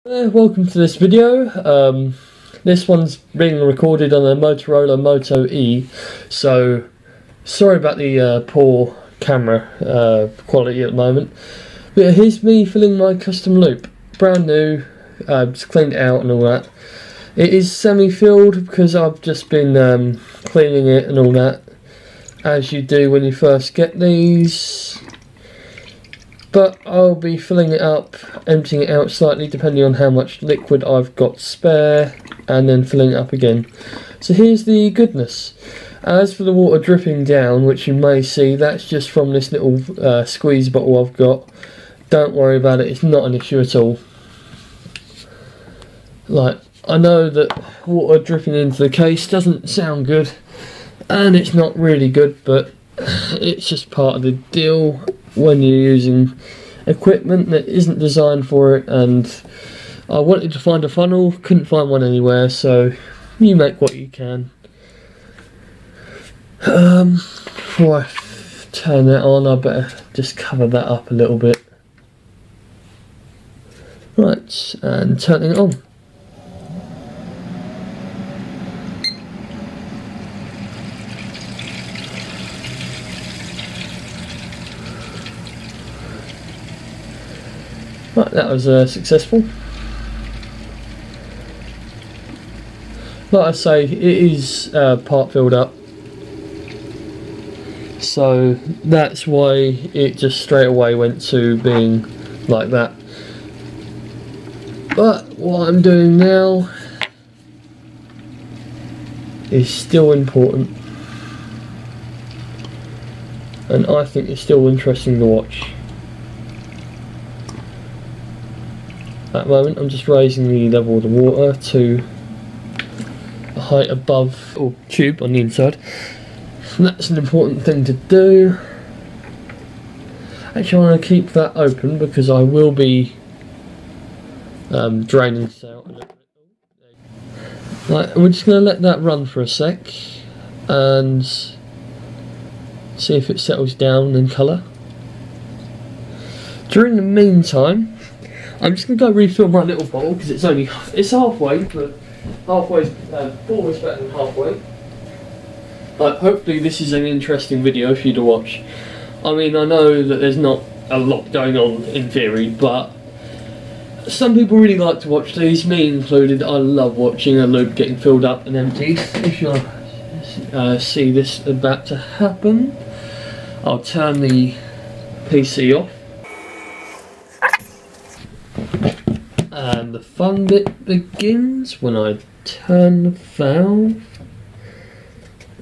Welcome to this video. This one's being recorded on a Motorola Moto E, so sorry about the poor camera quality at the moment. But yeah, here's me filling my custom loop, brand new, just cleaned it out and all that. It is semi-filled because I've just been cleaning it and all that, as you do when you first get these. But I'll be filling it up, emptying it out slightly depending on how much liquid I've got spare, and then filling it up again. So here's the goodness. As for the water dripping down, which you may see, that's just from this little squeeze bottle I've got. Don't worry about it, it's not an issue at all. Like, I know that water dripping into the case doesn't sound good, and it's not really good, but it's just part of the deal when you're using equipment that isn't designed for it. And I wanted to find a funnel, couldn't find one anywhere, so you make what you can. Before I turn that on, I better just cover that up a little bit. Right, and turning it on. Right, that was successful. Like I say, it is part filled up, so that's why it just straight away went to being like that. But what I'm doing now is still important, and I think it's still interesting to watch. At the moment I'm just raising the level of the water to a height above or tube on the inside. And that's an important thing to do. Actually, I want to keep that open because I will be draining this out a little bit. Right, we're just going to let that run for a sec and see if it settles down in colour. During the meantime, I'm just going to go refill my little bottle because it's halfway, but halfway's always better than halfway. Hopefully this is an interesting video for you to watch. I mean, I know that there's not a lot going on in theory, but some people really like to watch these, me included. I love watching a loop getting filled up and emptied. If you see this about to happen, I'll turn the PC off. And the fun bit begins when I turn the valve.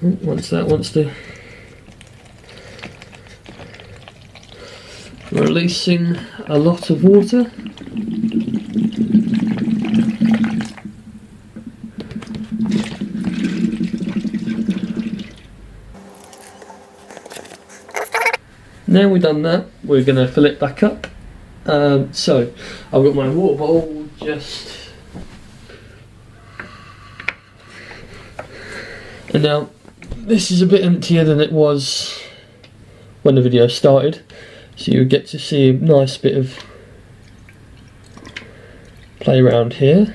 Once that wants to, releasing a lot of water. Now we've done that, we're going to fill it back up. So I've got my water bottle just, and now this is a bit emptier than it was when the video started, so you get to see a nice bit of play around here.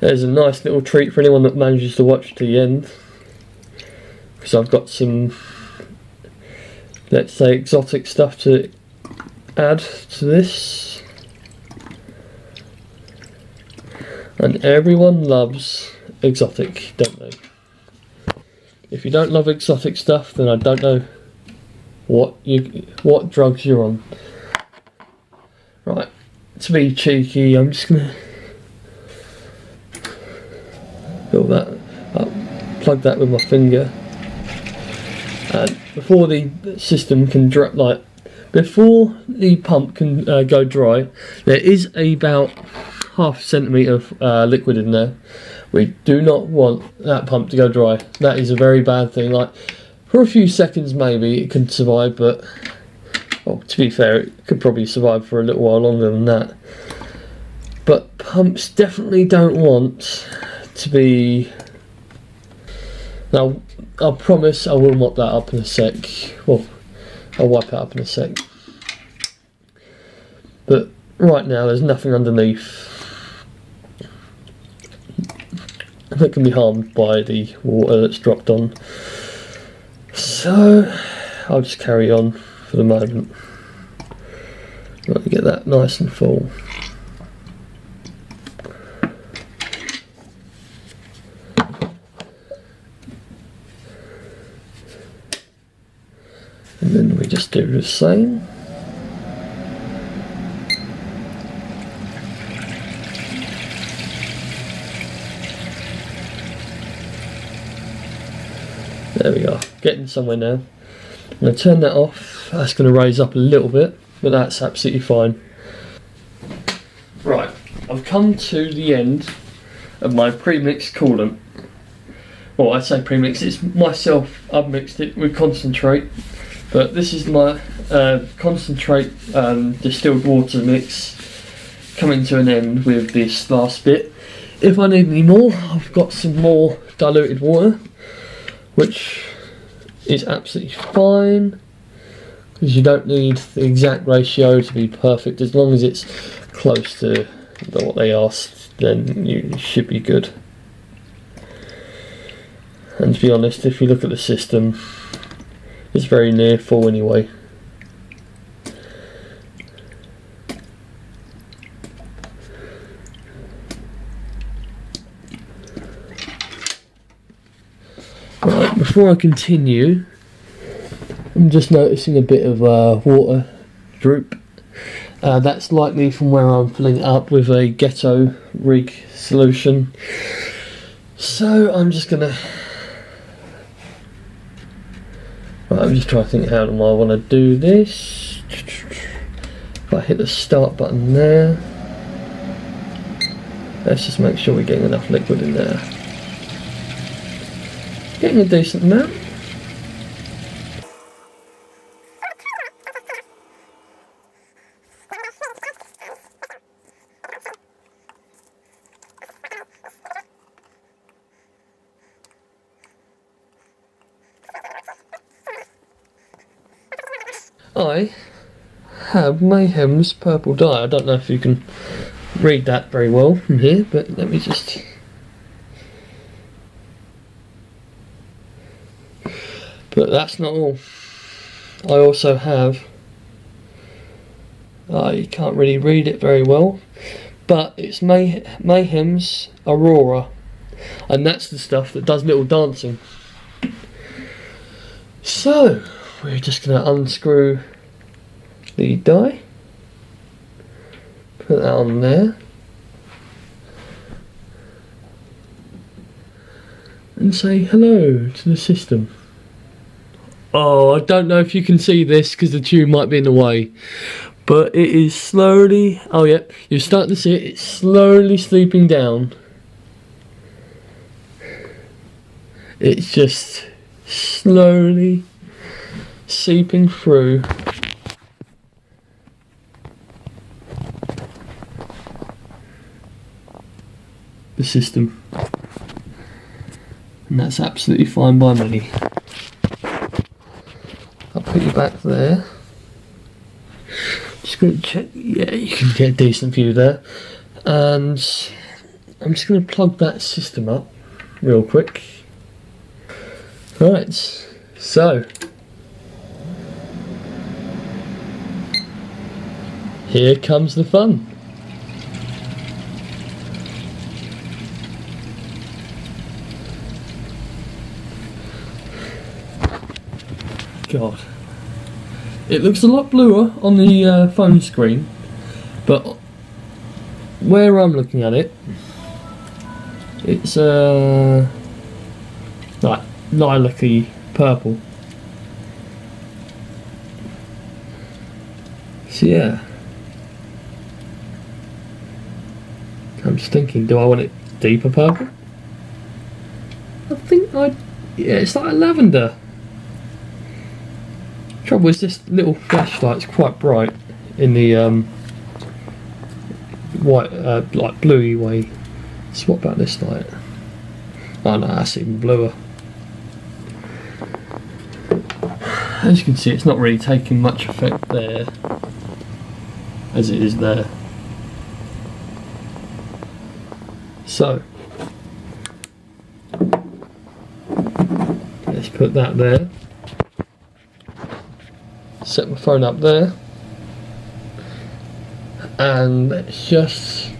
There's a nice little treat for anyone that manages to watch to the end, because I've got some, let's say, exotic stuff to add to this. And everyone loves exotic, don't they? If you don't love exotic stuff, then I don't know what drugs you're on. Right, to be cheeky, I'm just gonna fill that up, plug that with my finger. And before the system can dry, before the pump can go dry, there is about half a centimetre of liquid in there. We do not want that pump to go dry. That is a very bad thing. For a few seconds maybe it could survive, but well, to be fair, it could probably survive for a little while longer than that. But pumps definitely don't want to be. Now, I promise I will mop that up in a sec. Well, I'll wipe it up in a sec. But right now there's nothing underneath that can be harmed by the water that's dropped on. So I'll just carry on for the moment. Let me get that nice and full. And then we just do the same. There we are, getting somewhere now. I'm going to turn that off. That's going to raise up a little bit, but that's absolutely fine. Right, I've come to the end of my pre-mixed coolant. Well, I say pre-mixed, it's myself, I've mixed it with concentrate. But this is my concentrate distilled water mix coming to an end with this last bit. If I need any more, I've got some more diluted water, which is absolutely fine, because you don't need the exact ratio to be perfect. As long as it's close to what they asked, then you should be good. And to be honest, if you look at the system, it's very near full anyway. Right, before I continue, I'm just noticing a bit of water droop. That's likely from where I'm filling it up with a ghetto rig solution. So I'm just gonna... Right, I'm just trying to think, how do I want to do this? If I hit the start button there, let's just make sure we're getting enough liquid in there. Getting a decent amount. I have Mayhem's purple dye. I don't know if you can read that very well from here, but let me just... But that's not all. I also have... you can't really read it very well, but it's Mayhem's Aurora, and that's the stuff that does little dancing. So we're just going to unscrew the die, put that on there, and say hello to the system. Oh, I don't know if you can see this because the tube might be in the way, but it is slowly, oh yeah, you're starting to see it, it's slowly sleeping down. It's just slowly seeping through. The system, and that's absolutely fine by me. I'll put you back there. Just going to check, yeah, you can get a decent view there, and I'm just going to plug that system up real quick. Right, so here comes the fun. God, it looks a lot bluer on the phone screen, but where I'm looking at it, it's like lilac-y purple. So yeah, I'm just thinking, do I want it deeper purple? I think yeah, it's like a lavender. Trouble is, this little flashlight's quite bright in the white, like bluey way. So what about this light? Oh no, that's even bluer. as you can see, it's not really taking much effect there as it is there. So let's put that there, set my phone up there, and let's just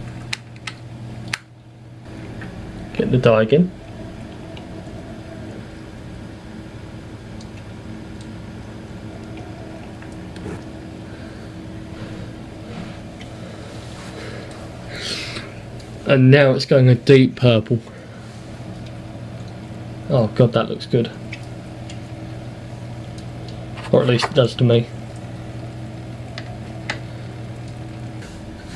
get the die again. And now it's going a deep purple. Oh god, that looks good. Or at least it does to me.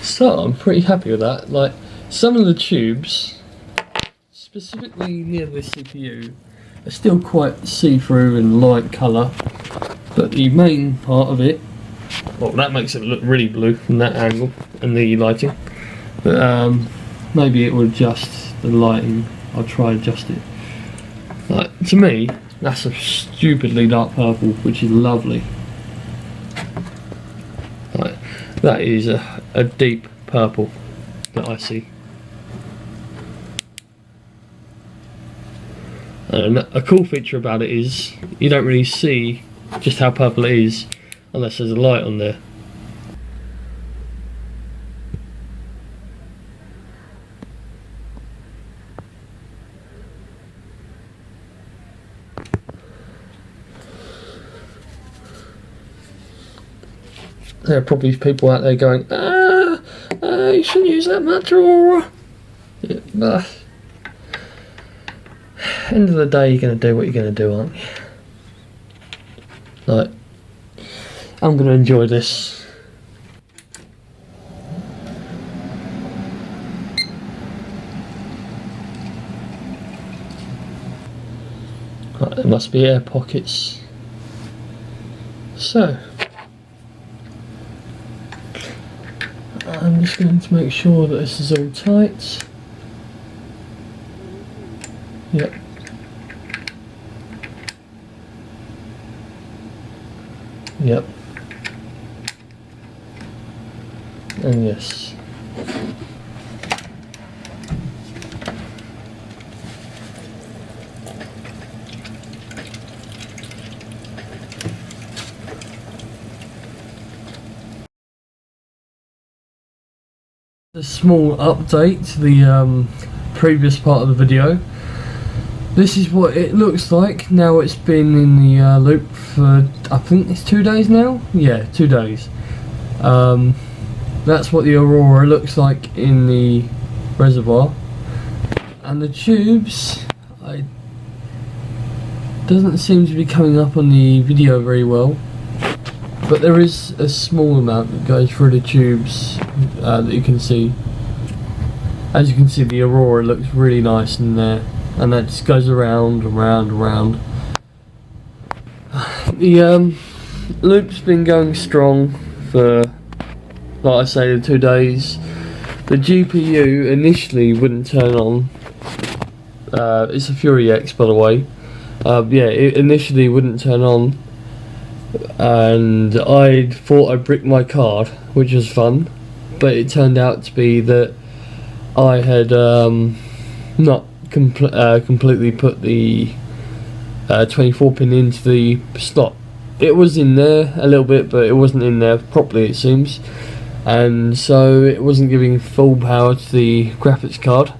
So I'm pretty happy with that. Like, some of the tubes, specifically near the CPU, are still quite see-through and light colour. But the main part of it, well, that makes it look really blue from that angle and the lighting. But maybe it will adjust the lighting. I'll try and adjust it. Like, to me, that's a stupidly dark purple, which is lovely. Like, that is a deep purple that I see. And a cool feature about it is you don't really see just how purple it is unless there's a light on there. There are probably people out there going, you shouldn't use that much, or end of the day, you're going to do what you're going to do, aren't you? Like, I'm going to enjoy this. Right, there must be air pockets. So I'm just going to make sure that this is all tight. Yep. Yep. And yes. A small update to the previous part of the video. This is what it looks like now. It's been in the loop for, I think it's 2 days now. Yeah, 2 days. That's what the aurora looks like in the reservoir, and the tubes, doesn't seem to be coming up on the video very well, but there is a small amount that goes through the tubes that you can see. As you can see, the aurora looks really nice in there, and that just goes around and round and round. The loop's been going strong for, like I say, the 2 days. The GPU initially wouldn't turn on. It's a Fury X, by the way. Yeah, it initially wouldn't turn on, and I thought I bricked my card, which was fun, but it turned out to be that I had not completely put the 24 pin into the slot. It was in there a little bit, but it wasn't in there properly, it seems, and so it wasn't giving full power to the graphics card.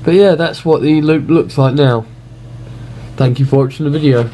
But yeah, that's what the loop looks like now. Thank you for watching the video.